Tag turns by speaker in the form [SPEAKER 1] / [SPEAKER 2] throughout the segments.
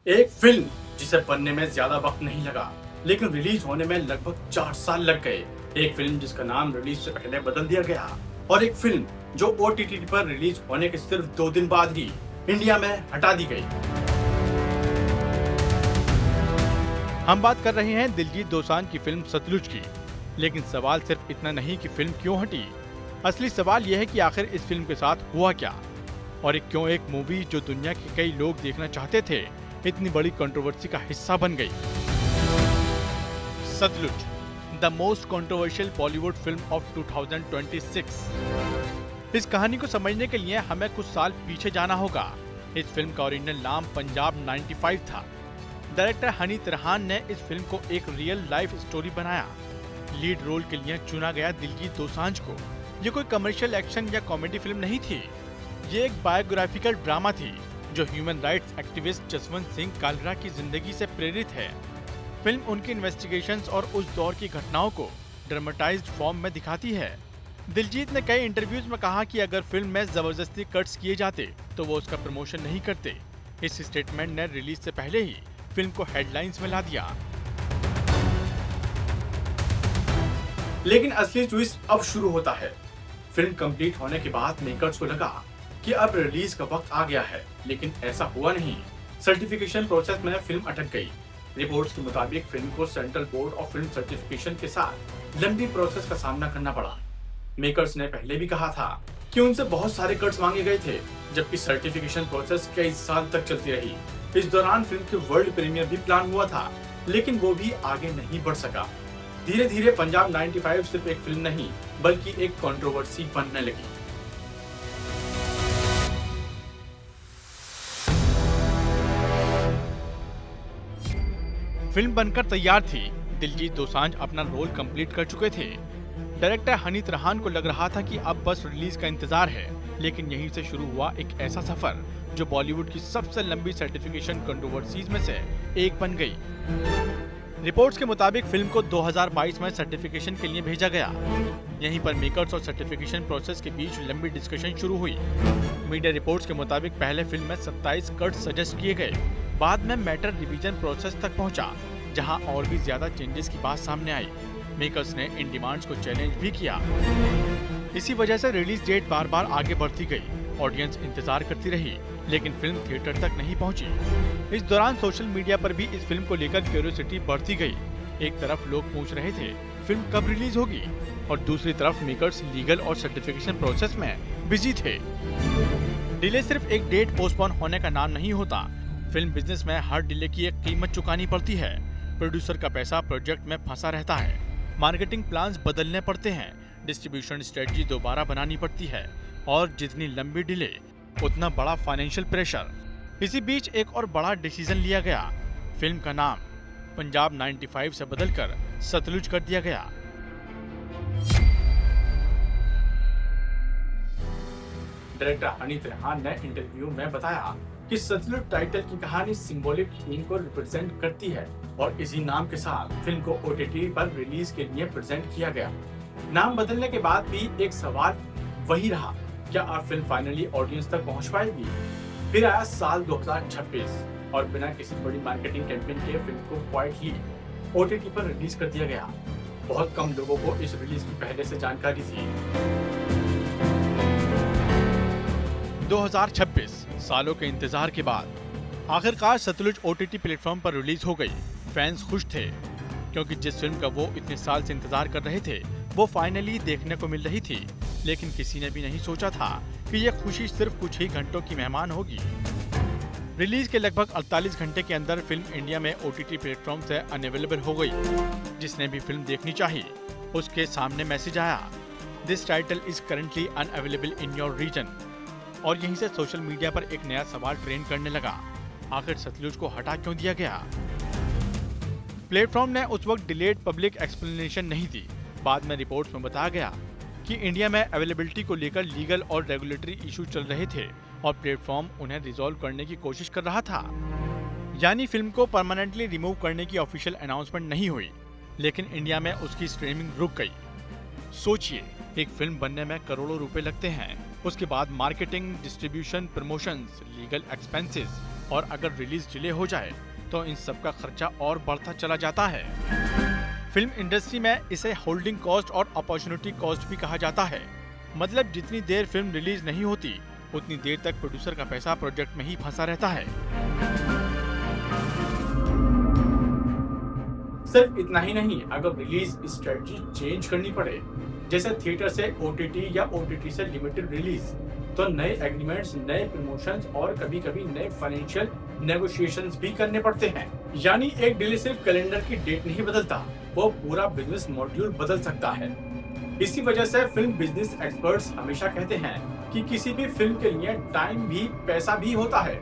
[SPEAKER 1] एक फिल्म जिसे बनने में ज्यादा वक्त नहीं लगा, लेकिन रिलीज होने में लगभग 4 साल लग गए। एक फिल्म जिसका नाम रिलीज से पहले बदल दिया गया और एक फिल्म जो OTT पर रिलीज होने के सिर्फ 2 दिन बाद ही इंडिया में हटा दी गई।
[SPEAKER 2] हम बात कर रहे हैं दिलजीत दोसांझ की फिल्म सतलुज की। लेकिन सवाल सिर्फ इतना नहीं कि फिल्म क्यों हटी। असली सवाल यह है कि आखिर इस फिल्म के साथ हुआ क्या और क्यों एक मूवी जो दुनिया के कई लोग देखना चाहते थे इतनी बड़ी कंट्रोवर्सी का हिस्सा बन गई। Sutlej, the most controversial Bollywood film of 2026। इस कहानी को समझने के लिए हमें कुछ साल पीछे जाना होगा। इस फिल्म का ओरिजिनल नाम पंजाब 95 था। डायरेक्टर हनी तिरहान ने इस फिल्म को एक रियल लाइफ स्टोरी बनाया। लीड रोल के लिए चुना गया दिलजीत दोसांझ को। ये कोई कमर्शियल एक्शन या कॉमेडी फिल्म नहीं थी। ये एक बायोग्राफिकल ड्रामा थी जो human rights activist Jaswant Singh Kalra की जिंदगी से प्रेरित है। फिल्म उनकी इन्वेस्टिगेशंस और उस दौर की घटनाओं को ड्रामेटाइज्ड फॉर्म में दिखाती है। दिलजीत ने कई इंटरव्यूज में कहा कि अगर फिल्म में जबरदस्ती कट्स किए जाते तो वो उसका प्रमोशन नहीं करते। इस स्टेटमेंट ने रिलीज से पहले ही फिल्म को हेडलाइंस में ला दिया।
[SPEAKER 1] लेकिन असली ट्विस्ट अब शुरू होता है। फिल्म कंप्लीट होने के बाद मेकर्स को लगा कि अब रिलीज का वक्त आ गया है, लेकिन ऐसा हुआ नहीं। सर्टिफिकेशन प्रोसेस में फिल्म अटक गई। रिपोर्ट्स के मुताबिक फिल्म को central board of film certification के साथ लंबी प्रोसेस का सामना करना पड़ा। मेकर्स ने पहले भी कहा था कि उनसे बहुत सारे कट्स मांगे गए थे, जबकि सर्टिफिकेशन प्रोसेस कई साल तक चलती रही। इस दौरान फिल्म की वर्ल्ड प्रीमियर भी प्लान हुआ था, लेकिन वो भी आगे नहीं बढ़ सका। धीरे धीरे पंजाब 95 सिर्फ एक फिल्म नहीं बल्कि एक कंट्रोवर्सी बनने लगी।
[SPEAKER 2] फिल्म बनकर तैयार थी। दिलजीत दोसांझ अपना रोल कंप्लीट कर चुके थे। डायरेक्टर हनी तिरहान को लग रहा था कि अब बस रिलीज का इंतजार है, लेकिन यहीं से शुरू हुआ एक ऐसा सफर जो बॉलीवुड की सबसे लंबी सर्टिफिकेशन कंट्रोवर्सीज में से एक बन गई। रिपोर्ट्स के मुताबिक फिल्म को 2022 में सर्टिफिकेशन के लिए भेजा गया। यहीं पर मेकर्स और सर्टिफिकेशन प्रोसेस के बीच लंबी डिस्कशन शुरू हुई। मीडिया रिपोर्ट्स के मुताबिक पहले फिल्म में 27 कट्स सजेस्ट किए गए। बाद में मैटर रिवीजन प्रोसेस तक पहुंचा, जहां और भी ज्यादा चेंजेस की बात सामने आई। मेकर्स ने इन डिमांड्स को चैलेंज भी किया। इसी वजह से रिलीज डेट बार बार आगे बढ़ती गई। ऑडियंस इंतजार करती रही, लेकिन फिल्म थिएटर तक नहीं पहुंची। इस दौरान सोशल मीडिया पर भी इस फिल्म को लेकर क्यूरियोसिटी बढ़ती गई। एक तरफ लोग पूछ रहे थे फिल्म कब रिलीज होगी, और दूसरी तरफ मेकर्स लीगल और सर्टिफिकेशन प्रोसेस में बिजी थे। डिले सिर्फ एक डेट पोस्टपोन होने का नाम नहीं होता। फिल्म बिजनेस में हर डिले की एक कीमत चुकानी पड़ती है। प्रोड्यूसर का पैसा प्रोजेक्ट में फंसा रहता है। मार्केटिंग प्लान्स बदलने पड़ते हैं। डिस्ट्रीब्यूशन स्ट्रेटजी दोबारा बनानी पड़ती है, और जितनी लंबी डिले उतना बड़ा फाइनेंशियल प्रेशर। इसी बीच एक और बड़ा डिसीजन लिया गया। फिल्म का नाम पंजाब 95 से बदलकर सतलुज कर दिया गया।
[SPEAKER 1] डायरेक्टर हनी तिरहान ने इंटरव्यू में बताया कि सतलुज टाइटल की कहानी सिंबॉलिक थीम को रिप्रेजेंट करती है, और इसी नाम के साथ फिल्म को OTT पर रिलीज के लिए प्रेजेंट किया गया। नाम बदलने के बाद भी एक सवाल वही रहा, क्या अब फिल्म फाइनली ऑडियंस तक पहुंच पाएगी? फिर आया साल 2026 और बिना किसी बड़ी मार्केटिंग कैंपेन के फिल्म को क्वाइटली OTT पर रिलीज कर दिया गया। बहुत कम लोगों को इस रिलीज की पहले से जानकारी थी।
[SPEAKER 2] 2026 सालों के इंतजार के बाद आखिरकार सतलुज OTT प्लेटफॉर्म पर रिलीज हो गई। फैंस खुश थे, क्योंकि जिस फिल्म का वो इतने साल से इंतजार कर रहे थे वो फाइनली देखने को मिल रही थी। लेकिन किसी ने भी नहीं सोचा था कि यह खुशी सिर्फ कुछ ही घंटों की मेहमान होगी। रिलीज के लगभग 48 घंटे के अंदर फिल्म इंडिया में OTT प्लेटफॉर्म से अनअवेलेबल हो गई। जिसने भी फिल्म देखनी चाही उसके सामने मैसेज आया, this title is currently unavailable in your region. और यहीं से सोशल मीडिया पर एक नया सवाल ट्रेंड करने लगा, आखिर सतलुज को हटा क्यों दिया गया? प्लेटफॉर्म ने उस वक्त डिलेड पब्लिक एक्सप्लेनेशन नहीं दी। बाद में रिपोर्ट्स में बताया गया कि इंडिया में अवेलेबिलिटी को लेकर लीगल और रेगुलेटरी इशू चल रहे थे और प्लेटफॉर्म उन्हें रिजॉल्व करने की कोशिश कर रहा था। यानी फिल्म को परमानेंटली रिमूव करने की ऑफिशियल अनाउंसमेंट नहीं हुई, लेकिन इंडिया में उसकी स्ट्रीमिंग रुक गई। सोचिए, एक फिल्म बनने में करोड़ों रुपए लगते हैं, उसके बाद marketing, distribution, promotions, legal expenses, और अगर रिलीज डिले हो जाए तो इन सब का खर्चा और बढ़ता चला जाता है। फिल्म इंडस्ट्री में इसे होल्डिंग कॉस्ट और अपॉर्चुनिटी कॉस्ट भी कहा जाता है। मतलब जितनी देर फिल्म रिलीज नहीं होती उतनी देर तक प्रोड्यूसर का पैसा प्रोजेक्ट में ही फंसा रहता है।
[SPEAKER 1] सिर्फ इतना ही नहीं, अगर रिलीज स्ट्रेटजी चेंज करनी पड़े, जैसे थिएटर से ओटीटी या ओटीटी से लिमिटेड रिलीज, तो नए एग्रीमेंट्स, नए प्रमोशंस और कभी-कभी नए फाइनेंशियल नेगोशिएशंस भी करने पड़ते हैं। यानी एक डिले सिर्फ कैलेंडर की डेट नहीं बदलता, वो पूरा बिजनेस मॉड्यूल बदल सकता है। इसी वजह से फिल्म बिजनेस एक्सपर्ट्स हमेशा कहते हैं कि किसी भी फिल्म के लिए टाइम भी पैसा भी होता है।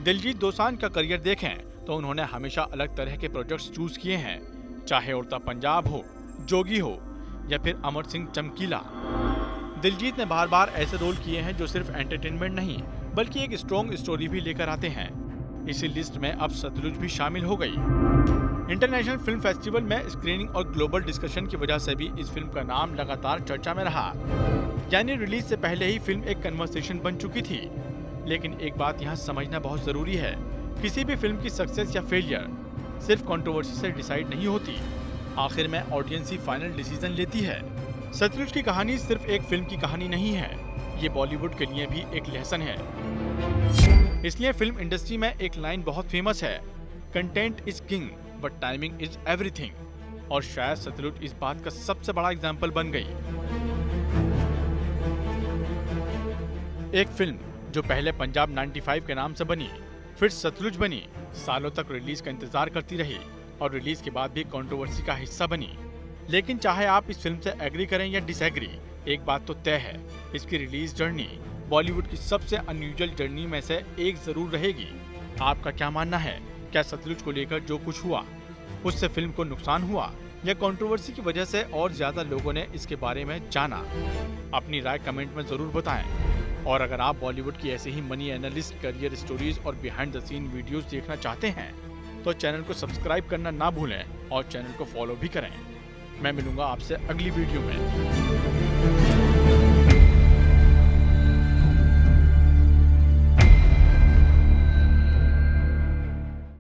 [SPEAKER 2] दिलजीत दोसांझ का करियर देखें तो उन्होंने हमेशा अलग तरह के प्रोजेक्ट्स चूज किए हैं, चाहे उड़ता पंजाब हो, जोगी हो या फिर अमर सिंह चमकीला। दिलजीत ने बार बार ऐसे रोल किए हैं जो सिर्फ एंटरटेनमेंट नहीं बल्कि एक स्ट्रॉन्ग स्टोरी भी लेकर आते हैं। इसी लिस्ट में अब सतलुज भी शामिल हो गई। इंटरनेशनल फिल्म फेस्टिवल में स्क्रीनिंग और ग्लोबल डिस्कशन की वजह से भी इस फिल्म का नाम लगातार चर्चा में रहा। यानी रिलीज से पहले ही फिल्म एक कन्वर्सेशन बन चुकी थी। लेकिन एक बात यहाँ समझना बहुत जरूरी है, किसी भी फिल्म की सक्सेस या फेलियर सिर्फ कंट्रोवर्सी से डिसाइड नहीं होती। आखिर में ऑडियंस ही फाइनल डिसीजन लेती है। सतलुज की कहानी सिर्फ एक फिल्म की कहानी नहीं है, ये बॉलीवुड के लिए भी एक लेसन है। इसलिए फिल्म इंडस्ट्री में एक लाइन बहुत फेमस है, content is king but timing is everything. और शायद सतलुज इस बात का सबसे बड़ा एग्जाम्पल बन गई। एक फिल्म जो पहले पंजाब 95 के नाम से बनी, फिर सतलुज बनी, सालों तक रिलीज का इंतजार करती रही और रिलीज के बाद भी कंट्रोवर्सी का हिस्सा बनी। लेकिन चाहे आप इस फिल्म से एग्री करें या डिसएग्री, एक बात तो तय है, इसकी रिलीज जर्नी बॉलीवुड की सबसे अनयूजुअल जर्नी में से एक जरूर रहेगी। आपका क्या मानना है? क्या सतलुज को लेकर जो कुछ हुआ उससे फिल्म को नुकसान हुआ या कंट्रोवर्सी की वजह से और ज्यादा लोगों ने इसके बारे में जाना? अपनी राय कमेंट में जरूर बताएं। और अगर आप बॉलीवुड की ऐसे ही मनी एनालिस्ट, करियर स्टोरीज और बिहाइंड द सीन वीडियोस देखना चाहते हैं तो चैनल को सब्सक्राइब करना ना भूलें और चैनल को फॉलो भी करें। मैं मिलूंगा आपसे अगली वीडियो में।